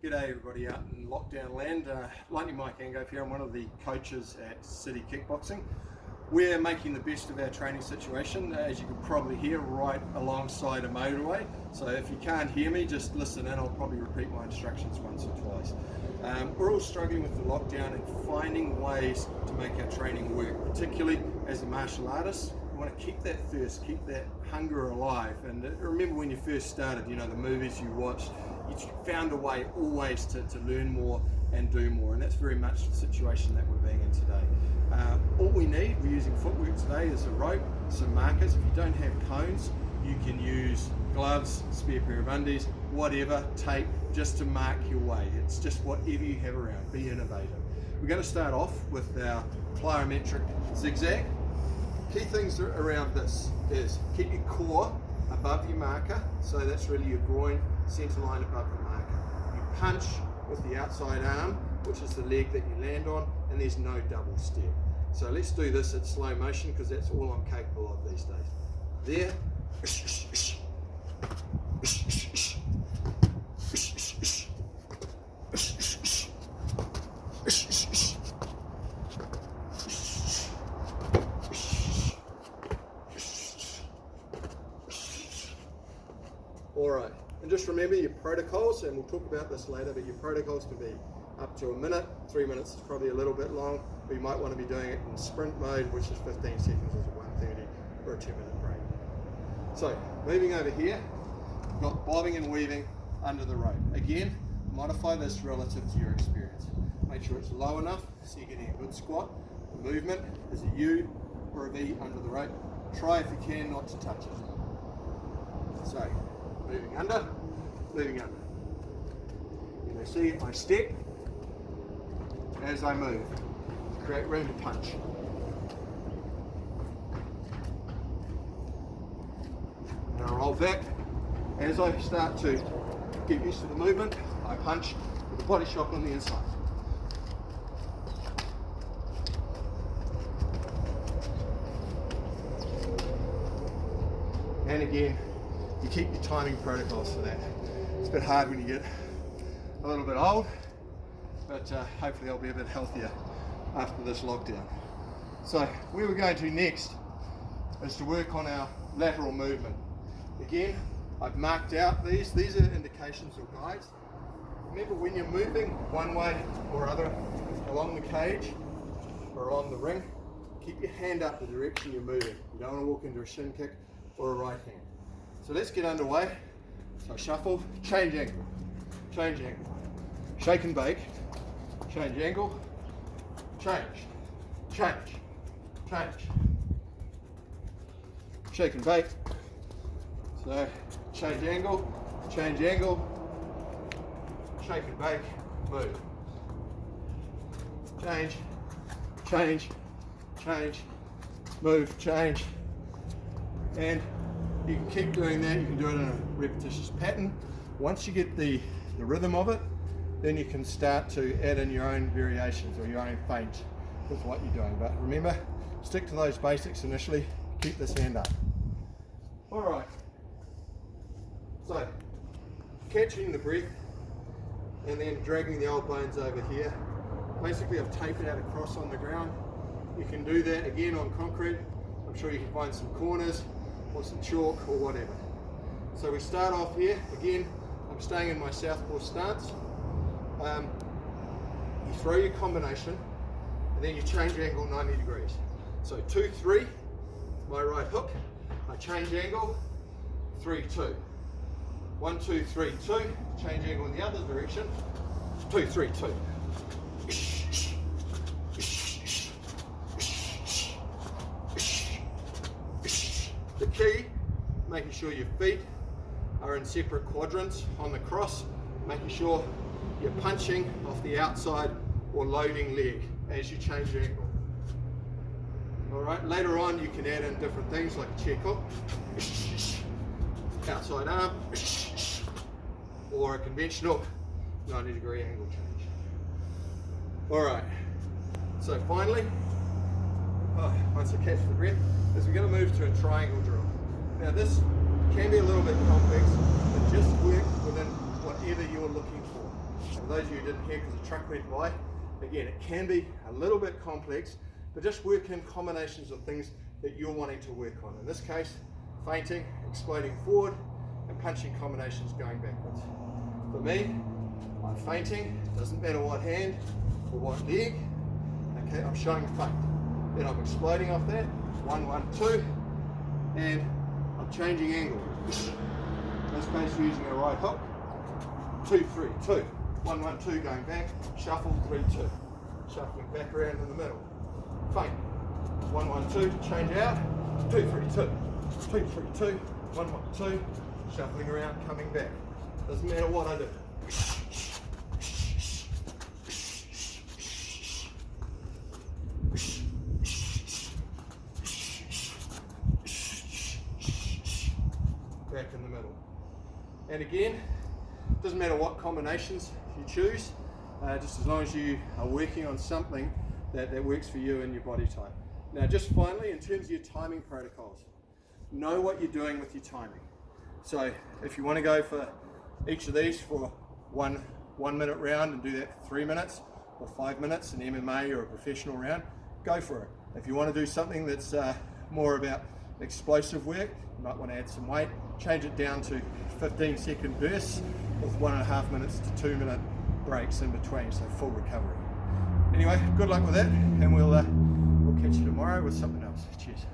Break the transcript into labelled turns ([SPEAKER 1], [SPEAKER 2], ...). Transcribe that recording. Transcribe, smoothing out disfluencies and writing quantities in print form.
[SPEAKER 1] G'day everybody out in lockdown land. Lightning Mike Angove here. I'm one of the coaches at City Kickboxing. We're making the best of our training situation, as you can probably hear, right alongside a motorway. So if you can't hear me, just listen in. I'll probably repeat my instructions once or twice. We're all struggling with the lockdown and finding ways to make our training work, particularly as a martial artist. You want to keep that thirst, keep that hunger alive. And remember when you first started, you know, the movies you watched, you found a way always to learn more and do more, and that's very much the situation that we're being in today. All we need, we're using Footwork today, is a rope, some markers. If you don't have cones, you can use gloves, spare pair of undies, whatever, tape, just to mark your way. It's just whatever you have around, be innovative. We're going to start off with our plyometric zigzag. Key things around this is keep your core above your marker, so that's really your groin, center line above the marker. You punch with the outside arm, which is the leg that you land on, and there's no double step. So let's do this at slow motion because that's all I'm capable of these days. There. Alright, and just remember your protocols, and we'll talk about this later, but your protocols can be up to a minute. 3 minutes is probably a little bit long, but you might want to be doing it in sprint mode, which is 15 seconds as a 130 or a 2-minute break. So, moving over here, we've got bobbing and weaving under the rope. Again, modify this relative to your experience. Make sure it's low enough so you're getting a good squat. The movement is a U or a V under the rope. Try if you can not to touch it. So, moving under, moving under. You may see my step as I move to create room to punch. And I'll roll back. As I start to get used to the movement, I punch with a body shock on the inside. And again, you keep your timing protocols for that. It's a bit hard when you get a little bit old, but hopefully I'll be a bit healthier after this lockdown. So where we're going to next is to work on our lateral movement. Again, I've marked out these are indications or guides. Remember, when you're moving one way or other along the cage or along the ring, keep your hand up the direction you're moving. You don't want to walk into a shin kick or a right hand. So let's get underway. So shuffle, change angle, shake and bake, change angle, change, shake and bake. So change angle, shake and bake, move. Change, move, change. And you can keep doing that. You can do it in a repetitious pattern. Once you get the rhythm of it, then you can start to add in your own variations or your own feints with what you're doing. But remember, stick to those basics initially. Keep this hand up. All right. So, catching the breath and then dragging the old bones over here. Basically, I've taped out a cross on the ground. You can do that again on concrete. I'm sure you can find some corners or some chalk or whatever. So we start off here. Again, I'm staying in my southpaw stance. You throw your combination and then you change angle 90 degrees. So 2-3, my right hook. I change angle, 3-2. 1-2-3-2, change angle in the other direction, 2-3-2. The key, making sure your feet are in separate quadrants on the cross, making sure you're punching off the outside or loading leg as you change angle. Alright, later on you can add in different things like a check hook, outside arm, or a conventional 90-degree angle change. Alright, so finally, once I catch the breath, is we're going to move to a triangle drill. Now this can be a little bit complex, but just work within what whatever you're looking for. And for those of you who didn't hear because the truck went by, again, it can be a little bit complex, but just work in combinations of things that you're wanting to work on. In this case, feinting, exploding forward, and punching combinations going backwards. For me, I'm feinting, doesn't matter what hand or what leg, okay, I'm showing a feint. Then I'm exploding off that, 1, 1, 2, and I'm changing angle. In this case, using a right hook, 2, 3, 2, 1, 1, 2, going back, shuffle, 3, 2, shuffling back around in the middle. Feint, 1, 1, 2, change out, 2, 3, 2, 2, 3, 2, 1, 1, 2, shuffling around, coming back. Doesn't matter what I do. Back in the middle. And again, doesn't matter what combinations you choose, just as long as you are working on something that works for you and your body type. Now, just finally, in terms of your timing protocols, know what you're doing with your timing. So if you want to go for each of these for one minute round and do that for 3 minutes or 5 minutes in MMA or a professional round, go for it. If you want to do something that's more about explosive work, you might want to add some weight, change it down to 15-second bursts with 1.5 minutes to 2 minute breaks in between, so full recovery. Anyway, good luck with that, and we'll catch you tomorrow with something else. Cheers.